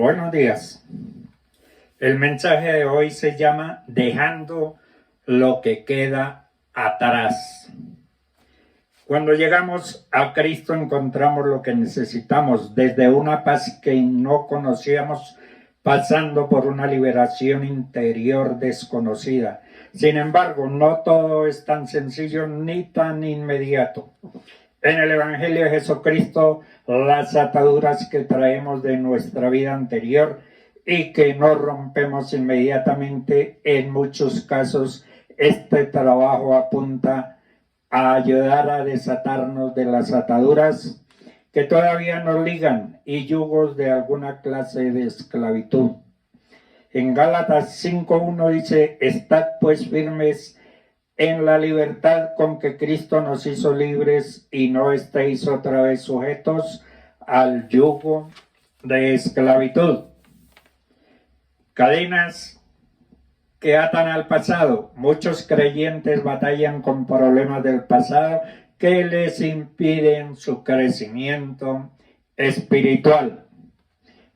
Buenos días. El mensaje de hoy se llama Dejando lo que queda atrás. Cuando llegamos a Cristo encontramos lo que necesitamos, desde una paz que no conocíamos, pasando por una liberación interior desconocida. Sin embargo, no todo es tan sencillo ni tan inmediato. En el Evangelio de Jesucristo, las ataduras que traemos de nuestra vida anterior y que no rompemos inmediatamente, en muchos casos, este trabajo apunta a ayudar a desatarnos de las ataduras que todavía nos ligan y yugos de alguna clase de esclavitud. En Gálatas 5:1 dice: estad pues firmes en la libertad con que Cristo nos hizo libres, y no estéis otra vez sujetos al yugo de esclavitud. Cadenas que atan al pasado. Muchos creyentes batallan con problemas del pasado que les impiden su crecimiento espiritual.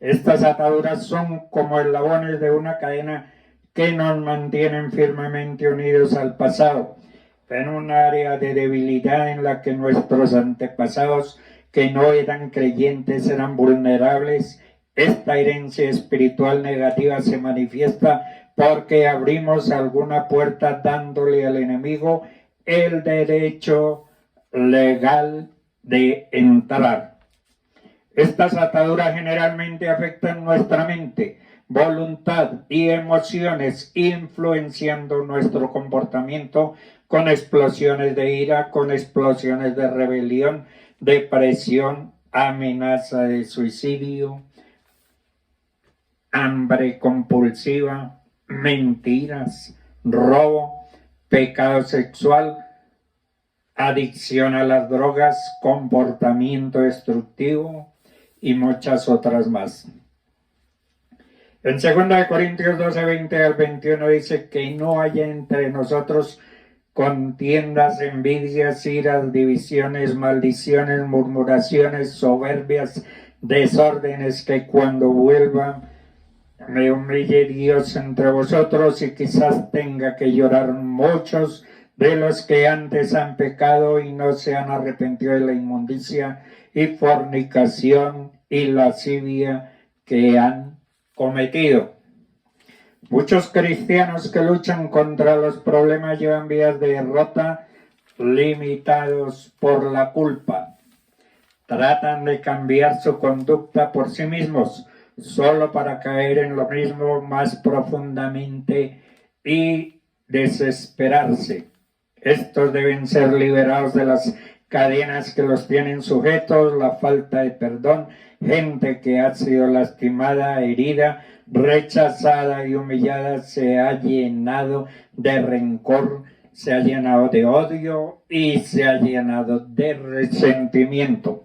Estas ataduras son como eslabones de una cadena que nos mantienen firmemente unidos al pasado, en un área de debilidad en la que nuestros antepasados, que no eran creyentes, eran vulnerables. Esta herencia espiritual negativa se manifiesta porque abrimos alguna puerta dándole al enemigo el derecho legal de entrar. Estas ataduras generalmente afectan nuestra mente, voluntad y emociones, influenciando nuestro comportamiento con explosiones de ira, con explosiones de rebelión, depresión, amenaza de suicidio, hambre compulsiva, mentiras, robo, pecado sexual, adicción a las drogas, comportamiento destructivo y muchas otras más. En 2 Corintios 12, 20 al 21 dice que no haya entre nosotros contiendas, envidias, iras, divisiones, maldiciones, murmuraciones, soberbias, desórdenes, que cuando vuelva me humille Dios entre vosotros, y quizás tenga que llorar muchos de los que antes han pecado y no se han arrepentido de la inmundicia y fornicación y lascivia que han cometido. Muchos cristianos que luchan contra los problemas llevan vidas de derrota, limitados por la culpa. Tratan de cambiar su conducta por sí mismos, solo para caer en lo mismo más profundamente y desesperarse. Estos deben ser liberados de las cadenas que los tienen sujetos, la falta de perdón, gente que ha sido lastimada, herida, rechazada y humillada, se ha llenado de rencor, se ha llenado de odio y se ha llenado de resentimiento.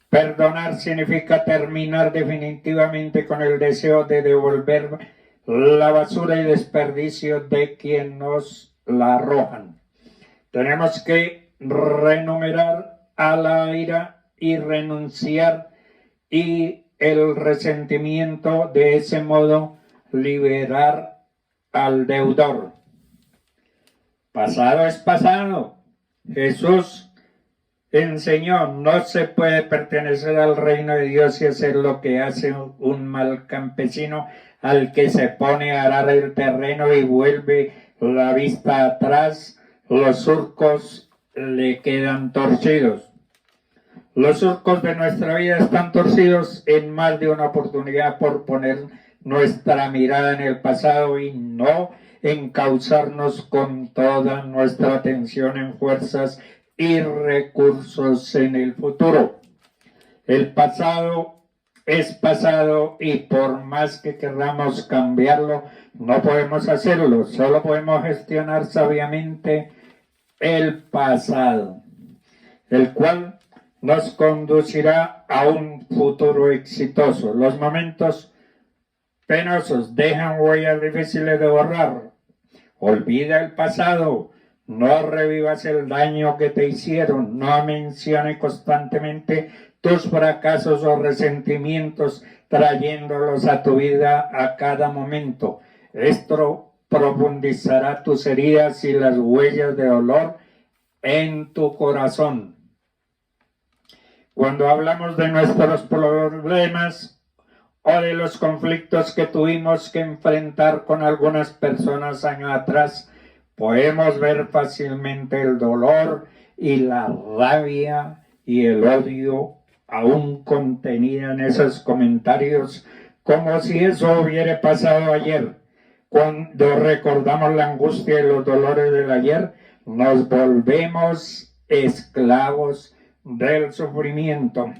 Perdonar significa terminar definitivamente con el deseo de devolver la basura y desperdicio de quien nos la arrojan. Tenemos que renumerar a la ira y renunciar y el resentimiento, de ese modo liberar al deudor. Pasado es pasado. Jesús enseñó: no se puede pertenecer al reino de Dios y hacer lo que hace un mal campesino al que se pone a arar el terreno y vuelve la vista atrás. Los surcos le quedan torcidos. Los surcos de nuestra vida están torcidos en más de una oportunidad por poner nuestra mirada en el pasado y no encauzarnos con toda nuestra atención en fuerzas y recursos en el futuro. El pasado es pasado y por más que queramos cambiarlo, no podemos hacerlo. Solo podemos gestionar sabiamente el pasado, el cual nos conducirá a un futuro exitoso. Los momentos penosos dejan huellas difíciles de borrar. Olvida el pasado, no revivas el daño que te hicieron, no menciones constantemente tus fracasos o resentimientos, trayéndolos a tu vida a cada momento. Esto profundizará tus heridas y las huellas de dolor en tu corazón. Cuando hablamos de nuestros problemas o de los conflictos que tuvimos que enfrentar con algunas personas años atrás, podemos ver fácilmente el dolor y la rabia y el odio aún contenida en esos comentarios, como si eso hubiera pasado ayer. Cuando recordamos la angustia y los dolores del ayer, nos volvemos esclavos del sufrimiento.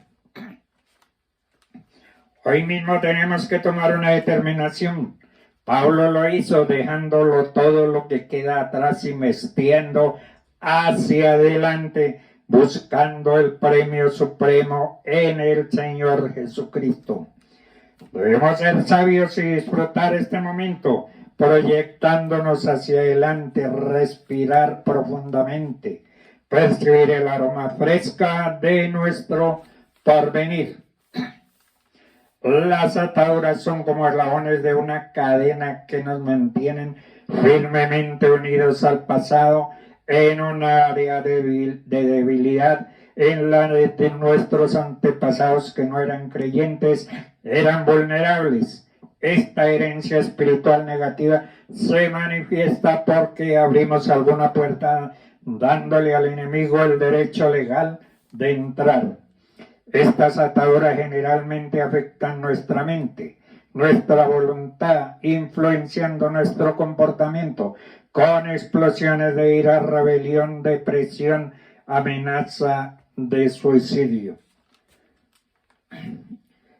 Hoy mismo tenemos que tomar una determinación. Pablo lo hizo dejándolo todo lo que queda atrás y metiendo hacia adelante, buscando el premio supremo en el Señor Jesucristo. Debemos ser sabios y disfrutar este momento, proyectándonos hacia adelante, respirar profundamente, percibir el aroma fresca de nuestro porvenir. Las ataduras son como eslabones de una cadena que nos mantienen firmemente unidos al pasado en un área de debilidad en la de nuestros antepasados que no eran creyentes, eran vulnerables. Esta herencia espiritual negativa se manifiesta porque abrimos alguna puerta dándole al enemigo el derecho legal de entrar. Estas ataduras generalmente afectan nuestra mente, nuestra voluntad, influenciando nuestro comportamiento con explosiones de ira, rebelión, depresión, amenaza de suicidio.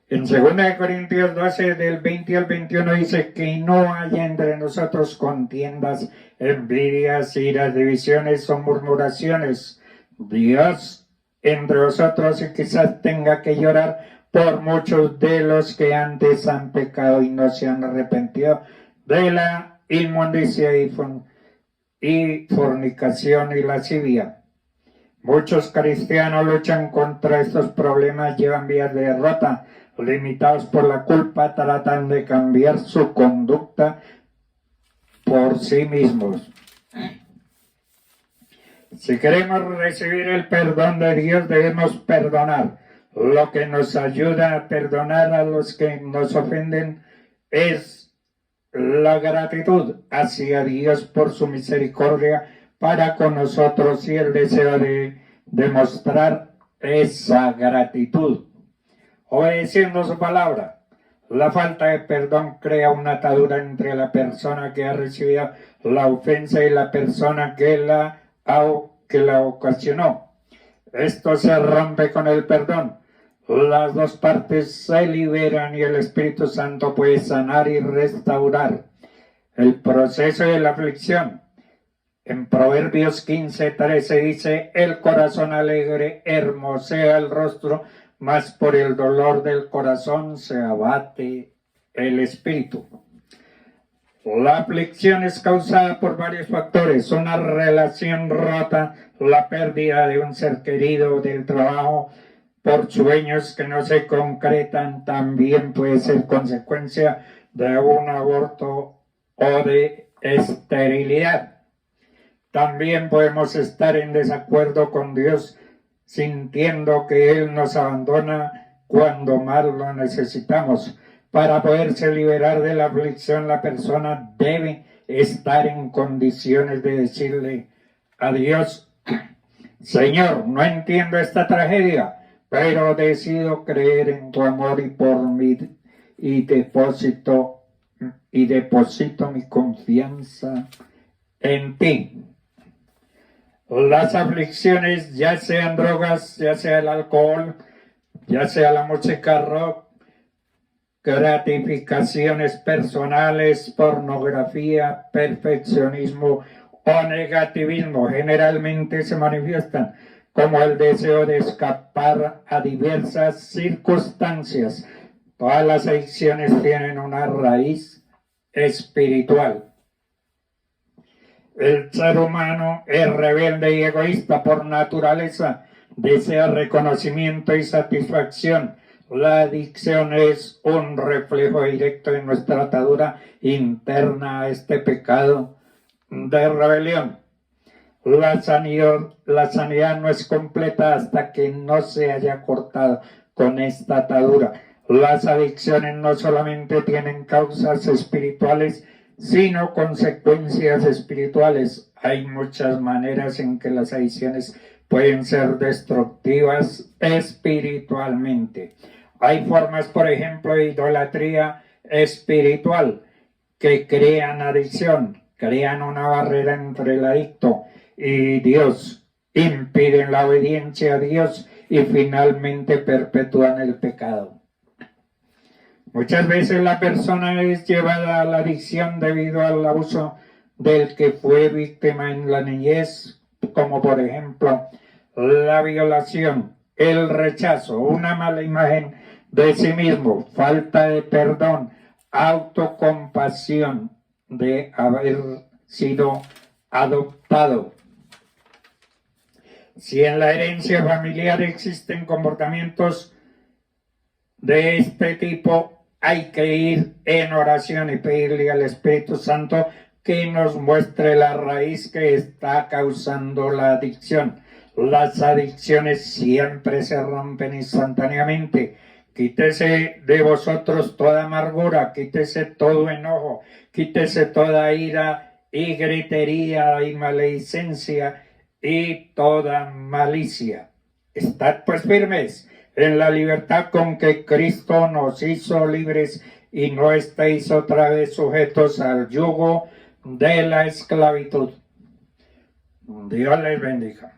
En 2 Corintios 12, del 20 al 21 dice que no haya entre nosotros contiendas, envidias, iras, divisiones o murmuraciones. Dios entre vosotros y quizás tenga que llorar por muchos de los que antes han pecado y no se han arrepentido de la inmundicia y fornicación y lascivia. Muchos cristianos luchan contra estos problemas, llevan vías de derrota, limitados por la culpa, tratan de cambiar su conducta por sí mismos. Si queremos recibir el perdón de Dios, debemos perdonar. Lo que nos ayuda a perdonar a los que nos ofenden es la gratitud hacia Dios por su misericordia para con nosotros y el deseo de demostrar esa gratitud, obedeciendo su palabra. La falta de perdón crea una atadura entre la persona que ha recibido la ofensa y la persona que la ocasionó. Esto se rompe con el perdón. Las dos partes se liberan y el Espíritu Santo puede sanar y restaurar. El proceso de la aflicción. En Proverbios 15:13 dice: el corazón alegre hermosea el rostro, mas por el dolor del corazón se abate el espíritu. La aflicción es causada por varios factores: una relación rota, la pérdida de un ser querido, del trabajo, por sueños que no se concretan, también puede ser consecuencia de un aborto o de esterilidad. También podemos estar en desacuerdo con Dios, sintiendo que Él nos abandona cuando más lo necesitamos. Para poderse liberar de la aflicción, la persona debe estar en condiciones de decirle a Dios: Señor, no entiendo esta tragedia, pero decido creer en tu amor y por mí y deposito mi confianza en ti. Las aflicciones, ya sean drogas, ya sea el alcohol, ya sea la música rock, gratificaciones personales, pornografía, perfeccionismo o negativismo, generalmente se manifiestan como el deseo de escapar a diversas circunstancias. Todas las adicciones tienen una raíz espiritual. El ser humano es rebelde y egoísta por naturaleza. desea reconocimiento y satisfacción. La adicción es un reflejo directo de nuestra atadura interna a este pecado de rebelión. La sanidad no es completa hasta que no se haya cortado con esta atadura. Las adicciones no solamente tienen causas espirituales, sino consecuencias espirituales. Hay muchas maneras en que las adicciones pueden ser destructivas espiritualmente. Hay formas, por ejemplo, de idolatría espiritual que crean adicción, crean una barrera entre el adicto y Dios, impiden la obediencia a Dios y finalmente perpetúan el pecado. Muchas veces la persona es llevada a la adicción debido al abuso del que fue víctima en la niñez, como por ejemplo la violación, el rechazo, una mala imagen de sí mismo, falta de perdón, autocompasión de haber sido adoptado. Si en la herencia familiar existen comportamientos de este tipo, hay que ir en oración y pedirle al Espíritu Santo que nos muestre la raíz que está causando la adicción. Las adicciones siempre se rompen instantáneamente. Quítese de vosotros toda amargura, quítese todo enojo, quítese toda ira y gritería y maledicencia y toda malicia. Estad pues firmes en la libertad con que Cristo nos hizo libres y no estéis otra vez sujetos al yugo de la esclavitud. Dios les bendiga.